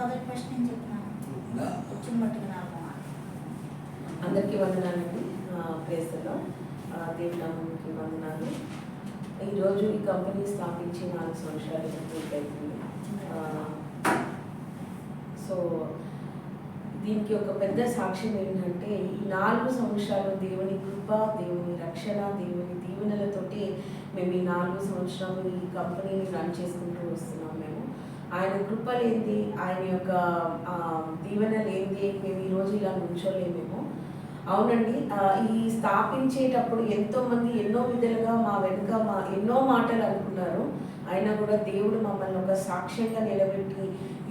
Father first నేను చెప్తున్నాను వచ్చిన పట్టుకున్నాము. అందరికీ వందనాలండి. ప్రేస్లో దేవుని నామముకి వందనాలు. ఈరోజు ఈ కంపెనీ స్థాపించి 4 సంవత్సరాలు పూర్తవుతుంది. సో దీనికి ఒక పెద్ద సాక్ష్యం ఏంటంటే ఈ 4 సంవత్సరాలు దేవుని కృప, దేవుని రక్షణ, దేవుని దీవెనలతోటి మేము ఈ 4 సంవత్సరాలు ఈ కంపెనీని రన్ చేసుకుంటూ వస్తున్నాం. మేము ఆయన కృప లేనిది, ఆయన యొక్క దీవెన లేనిది మేము ఈరోజు ఇలా నుంచోలేమేమో. అవునండి, ఈ స్థాపించేటప్పుడు ఎంతోమంది ఎన్నో విధాలుగా మా వెనుక ఎన్నో మాటలు అనుకున్నారు. అయినా కూడా దేవుడు మమ్మల్ని ఒక సాక్ష్యంగా నిలబెట్టి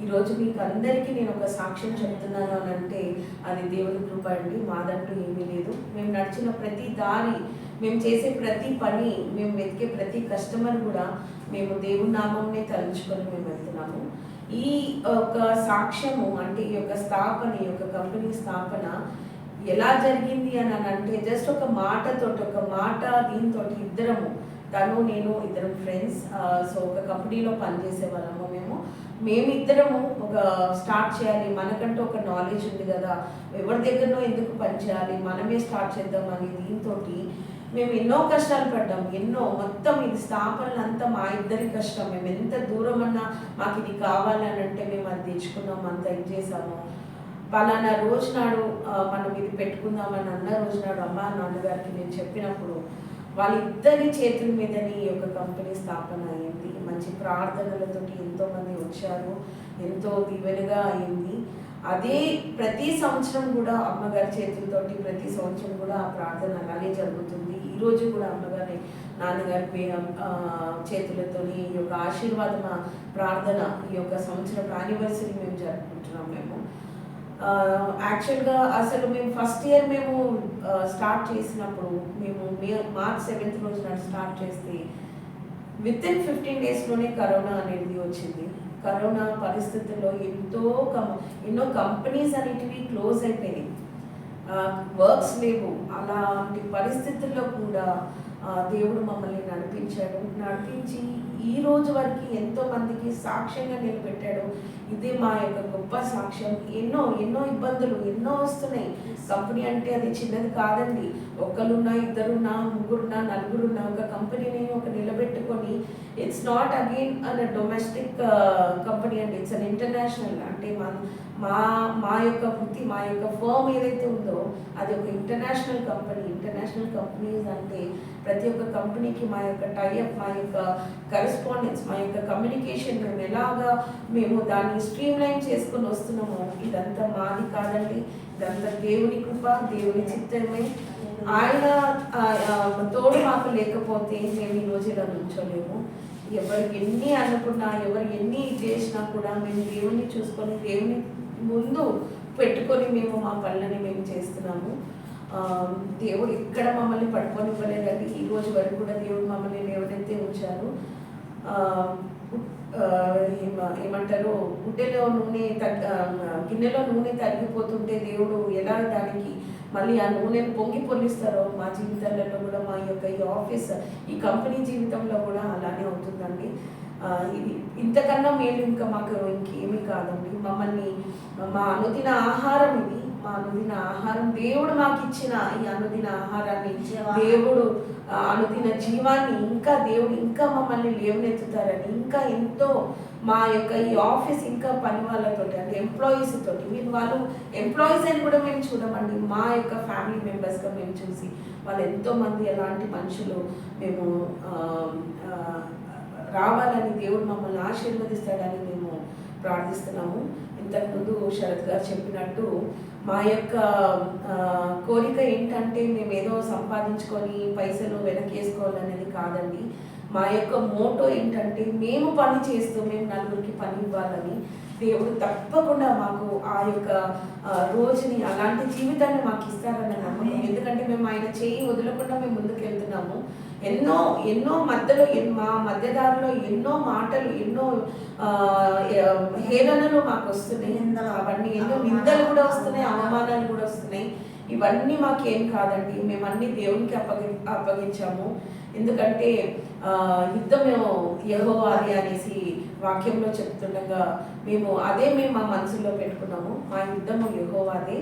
ఈరోజు మీకు అందరికీ నేను ఒక సాక్ష్యం చెప్తున్నాను అని అంటే అది దేవుని కృప అండి. మాదంటూ ఏమీ లేదు. మేము నడిచిన ప్రతి దారి, మేము చేసే ప్రతి పని, మేము వెతికే ప్రతి కస్టమర్ కూడా మేము దేవుని నామంనే తలుచుకొని మేము వెళ్తున్నాము. ఈ ఒక సాక్ష్యము అంటే ఈ యొక్క స్థాపన, ఈ యొక్క కంపెనీ స్థాపన ఎలా జరిగింది అని అంటే జస్ట్ ఒక మాట దీంతో తను నేను ఇద్దరం ఫ్రెండ్స్. సో ఒక కంపెనీలో పనిచేసే వాళ్ళము. మేమిద్దరము ఒక స్టార్ట్ చేయాలి, మనకంటూ ఒక నాలెడ్జ్ ఉంది కదా, ఎవరి దగ్గరనో ఎందుకు పనిచేయాలి, మనమే స్టార్ట్ చేద్దామని దీంతో మేము ఎన్నో కష్టాలు పడ్డాం. మొత్తం ఇది స్థాపనలంతా మా ఇద్దరి కష్టం. మేము ఎంత దూరం అన్నా మాకు ఇది కావాలని అంటే మేము అది తెచ్చుకున్నాము, అంత ఇది చేసాము. పలానా రోజు నాడు మనం ఇది పెట్టుకుందామని అన్న రోజు నాడు అమ్మ నాన్నగారికి నేను చెప్పినప్పుడు వాళ్ళిద్దరి చేతుల మీదని ఈ యొక్క కంపెనీ స్థాపన అయింది. మంచి ప్రార్థనలతో ఎంతోమంది వచ్చారు, ఎంతో దీవెనగా అయింది. అదే ప్రతి సంవత్సరం కూడా అమ్మగారి చేతులతోటి ప్రతి సంవత్సరం కూడా ఆ ప్రార్థన అలానే జరుగుతుంది. ఈరోజు కూడా అమ్మగారి నాన్నగారి చేతులతో ఈ యొక్క ఆశీర్వాదం ప్రార్థన ఈ యొక్క సంవత్సరం యానివర్సరీ మేము జరుపుకుంటున్నాం. యాక్చువల్గా అసలు మేము ఫస్ట్ ఇయర్ మేము స్టార్ట్ చేసినప్పుడు మేము మార్చ్ 7th రోజు నాడు స్టార్ట్ చేస్తే వితిన్ 15 daysలోనే కరోనా అనేది వచ్చింది. కరోనా పరిస్థితుల్లో ఎన్నో కంపెనీస్ అనేటివి క్లోజ్ అయిపోయినాయి, వర్క్స్ లేవు. అలాంటి పరిస్థితుల్లో కూడా దేవుడు మమ్మల్ని నడిపించి ఈ రోజు వరకు ఎంతో మందికి సాక్ష్యంగా నిలబెట్టాడు. ఇదే మా యొక్క గొప్ప సాక్ష్యం. ఎన్నో ఇబ్బందులు ఎన్నో వస్తున్నాయి. కంపెనీ అంటే అది చిన్నది కాదండి. ఒకరున్నా, ఇద్దరున్నా, ముగ్గురున్నా, నలుగురున్నా ఒక కంపెనీని నిలబెట్టుకొని it's not again an domestic company అండి, ఇట్స్ అన్ ఇంటర్నేషనల్. అంటే మా యొక్క వృత్తి, మా యొక్క ఫర్మ్ ఏదైతే ఉందో అది ఒక ఇంటర్నేషనల్ కంపెనీ. ఇంటర్నేషనల్ కంపెనీస్ అంటే ప్రతి ఒక్క కంపెనీకి మా యొక్క టైఅప్, మా యొక్క కరెస్పాండెన్స్, మా యొక్క కమ్యూనికేషన్ మేము దాన్ని స్ట్రీమ్ లైన్ చేసుకొని వస్తున్నాము. ఇదంతా మాది కాదండి, ఇదంతా దేవుని కృప, దేవుని చిత్తమే. ఆయన తోడు మాకు లేకపోతే మేము ఈ రోజు ఇలా నుంచోలేము. ఎవరు ఎన్ని అనుకున్నా, ఎవరు ఎన్ని చేసినా కూడా మేము దేవుని చూసుకొని దేవుని ముందు పెట్టుకొని మేము మా పనులని మేము చేస్తున్నాము. దేవుడు ఎక్కడ మమ్మల్ని పట్టుకొనివ్వలేదండి. ఈ రోజు వరకు కూడా దేవుడు మమ్మల్ని ఎవరైతే ఉంచారు, ఏమంటారు, గిన్నెలో నూనె తగ్గిపోతుంటే దేవుడు ఎలా దానికి మళ్ళీ ఆ నూనెను పొంగి పొల్లిస్తారో మా జీవితాలలో కూడా, మా యొక్క ఈ ఆఫీస్, ఈ కంపెనీ జీవితంలో కూడా అలానే అవుతుందండి. ఇది ఇంతకన్నా మేలు ఇంకా మాకు ఇంకేమీ కాదండి. మా అనుదిన ఆహారం ఇది, మా అనుదిన ఆహారం దేవుడు మాకు ఇచ్చిన ఈ అనుదిన ఆహారాన్ని, దేవుడు అనుదిన జీవాన్ని దేవుడు ఇంకా మమ్మల్ని లేవనెత్తుతారని, ఇంకా ఎంతో మా యొక్క ఈ ఆఫీస్ ఇంకా పని వాళ్ళతోటి అంటే ఎంప్లాయీస్ తోటి, వాళ్ళు ఎంప్లాయీస్ అని కూడా మేము చూడమండి, మా యొక్క ఫ్యామిలీ మెంబర్స్గా మేము చూసి వాళ్ళు ఎంతోమంది ఎలాంటి మనుషులు మేము రావాలని, దేవుడు మమ్మల్ని ఆశీర్వదిస్తాడని మేము ప్రార్థిస్తున్నాము. ఇంతకుముందు శరత్ గారు చెప్పినట్టు మా యొక్క కోరిక ఏంటంటే మేము ఏదో సంపాదించుకొని పైసలు వెనకేసుకోవాలనేది కాదండి. మా యొక్క మోటో ఏంటంటే మేము పని చేస్తూ మేము నలుగురికి పని ఇవ్వాలని. దేవుడు తప్పకుండా మాకు ఆ యొక్క రోజుని, అలాంటి జీవితాన్ని మాకు ఇస్తారని నమ్మకం. ఎందుకంటే మేము ఆయన చేయి వదలకుండా మేము ముందుకు వెళ్తున్నాము. ఎన్నో మధ్యలో మా మధ్యదారిలో ఎన్నో మాటలు, ఎన్నో హేళనలు మాకు వస్తున్నాయి. అవన్నీ ఎన్నో నిందలు కూడా వస్తున్నాయి, అవమానాలు కూడా వస్తున్నాయి. ఇవన్నీ మాకేం కాదండి, మేము అన్ని దేవునికి అప్పగించాము. ఎందుకంటే యుద్ధం యెహోవాది అనేసి వాక్యంలో చెప్తుండగా మేము మా మనసులో పెట్టుకున్నాము. మా యుద్ధము యెహోవాదే.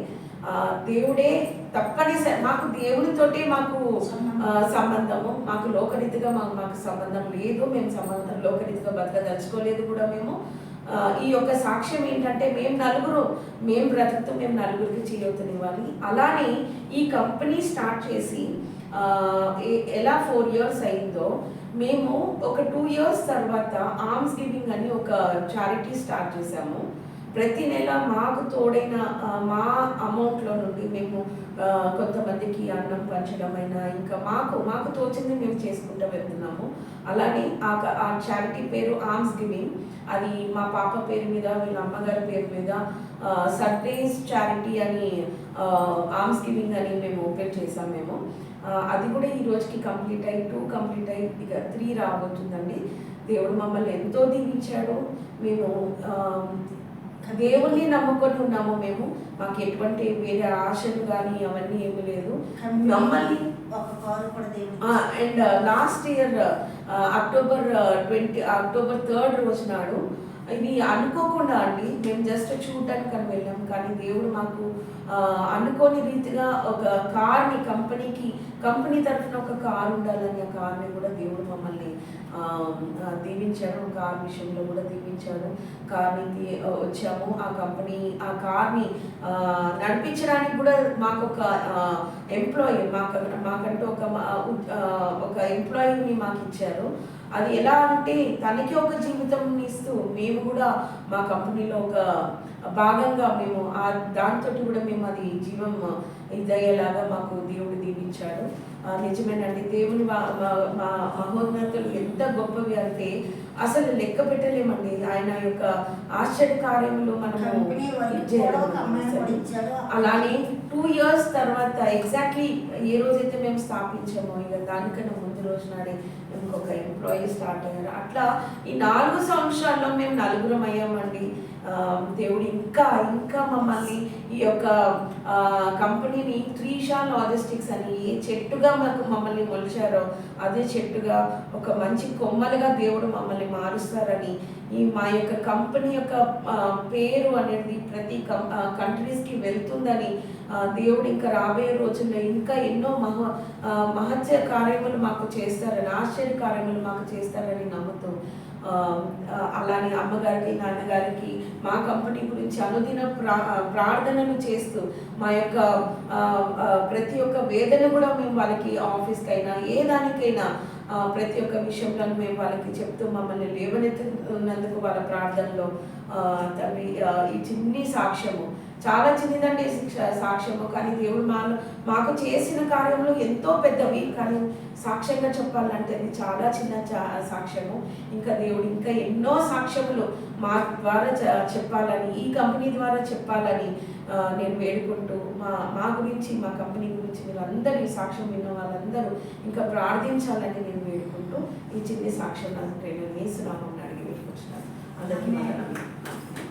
దేవుడే తప్పనిసరి మాకు దేవునితోటి మాకు సంబంధము. మాకు లోకరీతిగా మాకు సంబంధం లేదు. మేము సంబంధం లోకరీతిగా బతకదలుచుకోలేదు కూడా మేము. ఈ యొక్క సాక్ష్యం ఏంటంటే మేము బ్రతుకుతూ మేము నలుగురికి చేయొత్తునివ్వాలి. అలానే ఈ కంపెనీ స్టార్ట్ చేసి ఎలా 4 years అయిందో, మేము ఒక 2 years తర్వాత ఆర్మ్స్ గివింగ్ అని ఒక చారిటీ స్టార్ట్ చేసాము. ప్రతి నెల మాకు తోడైన మా అమౌంట్లో నుండి మేము కొంతమందికి అన్నం పంచడమైనా ఇంకా మాకు తోచింది మేము చేసుకుంటూ వెళ్తున్నాము. అలానే ఆ చారిటీ పేరు ఆర్మ్స్ గివింగ్. అది మా పాప పేరు మీద, వీళ్ళ అమ్మగారి పేరు మీద సర్ప్రైజ్ చారిటీ అని ఆర్మ్స్ గివింగ్ అని మేము ఓపెన్ చేసాం మేము. అది కూడా ఈ రోజుకి కంప్లీట్ అయ్యి 2 కంప్లీట్ అయ్యి ఇక 3 రాబోతుందండి. దేవుడు మమ్మల్ని ఎంతో దీవించాడు. మేము దేవుణ్ణి నమ్ముకొని ఉన్నాము. మాకు ఎటువంటి వేరే ఆశలు కానీ అవన్నీ ఏమీ లేదు. మమ్మల్ని and last year October 3rd రోజు నాడు ఇది అనుకోకుండా అండి, మేము జస్ట్ చూడటానికి అని వెళ్ళాం. కానీ దేవుడు మాకు అనుకోని రీతిగా ఒక కార్ని కంపెనీ తరఫున ఒక కార్ ఉండాలని ఆ కార్ని కూడా దేవుడు మమ్మల్ని దీవించాడు. కార్ విషయంలో కూడా దీవించాడు. కార్ని వచ్చాము. ఆ కార్ని నడిపించడానికి కూడా మాకు ఒక ఎంప్లాయీ మాకంటూ ఒక ఎంప్లాయీని మాకు ఇచ్చారు. అది ఎలా అంటే తనకి ఒక జీవితం ఇస్తూ మేము కూడా మా కంపెనీలో ఒక భాగంగా మేము దాంతో కూడా మేము అది జీవం ఇదయ్యేలాగా మాకు దేవుడు దీవించాడు. నిజమేనండి, దేవుని మా మహోన్నతులు ఎంత గొప్పవి అంటే అసలు లెక్క పెట్టలేమండి. ఆయన యొక్క ఆశ్చర్య కార్యములు మనము. అలానే 2 years తర్వాత ఎగ్జాక్ట్లీ ఏ రోజైతే మేము స్థాపించామో ఇక దానికన్నా ముందు రోజు నాడే ఇంకొక ఎంప్లాయీ స్టార్ట్ అయ్యారు. అట్లా ఈ 4 సంవత్సరాల్లో మేము 4 అయ్యామండి. దేవుడు ఇంకా మమ్మల్ని ఈ యొక్క కంపెనీని త్రిషా లాజిస్టిక్స్ అని ఏ చెట్టుగా మమ్మల్ని మొలిచారో అదే చెట్టుగా ఒక మంచి కొమ్మలుగా దేవుడు మమ్మల్ని మారుస్తారని, మా యొక్క కంపెనీ యొక్క పేరు అనేది ప్రతి కంట్రీస్కి వెళ్తుందని దేవుడు ఇంకా రాబోయే రోజుల్లో ఇంకా ఎన్నో మహత్య కార్యములు మాకు చేస్తారని, ఆశ్చర్య కార్యములు మాకు చేస్తారని నమ్ముతూ, అలానే అమ్మగారికి నాన్నగారికి మా కంపెనీ గురించి అనుదిన ప్రార్థనలు చేస్తూ మా యొక్క ప్రతి ఒక్క వేదన కూడా మేము వాళ్ళకి ఆఫీస్కి అయినా ఏ దానికైనా ప్రతి ఒక్క విషయంలో మేము వాళ్ళకి చెప్తూ మమ్మల్ని లేవనెత్తున్నందుకు వాళ్ళ ప్రార్థనలో తండ్రి ఈ చిన్ని సాక్ష్యము చాలా చిన్నదండి సాక్ష్యము. కానీ దేవుడు మాకు చేసిన కార్యంలో ఎంతో పెద్దవి, కానీ సాక్ష్యంగా చెప్పాలంటే అది చాలా చిన్న సాక్ష్యము. ఇంకా దేవుడు ఇంకా ఎన్నో సాక్ష్యములు మా ద్వారా చెప్పాలని, ఈ కంపెనీ ద్వారా చెప్పాలని నేను వేడుకుంటూ మా గురించి మా కంపెనీ గురించి మీరు అందరూ ఈ సాక్ష్యం విన్న వాళ్ళందరూ ఇంకా ప్రార్థించాలని నేను వేడుకుంటూ ఈ చిన్ని సాక్ష్యం నాకు నేను వేస్తున్నామని అడిగి వేడుకుంటున్నాను. అందరికీ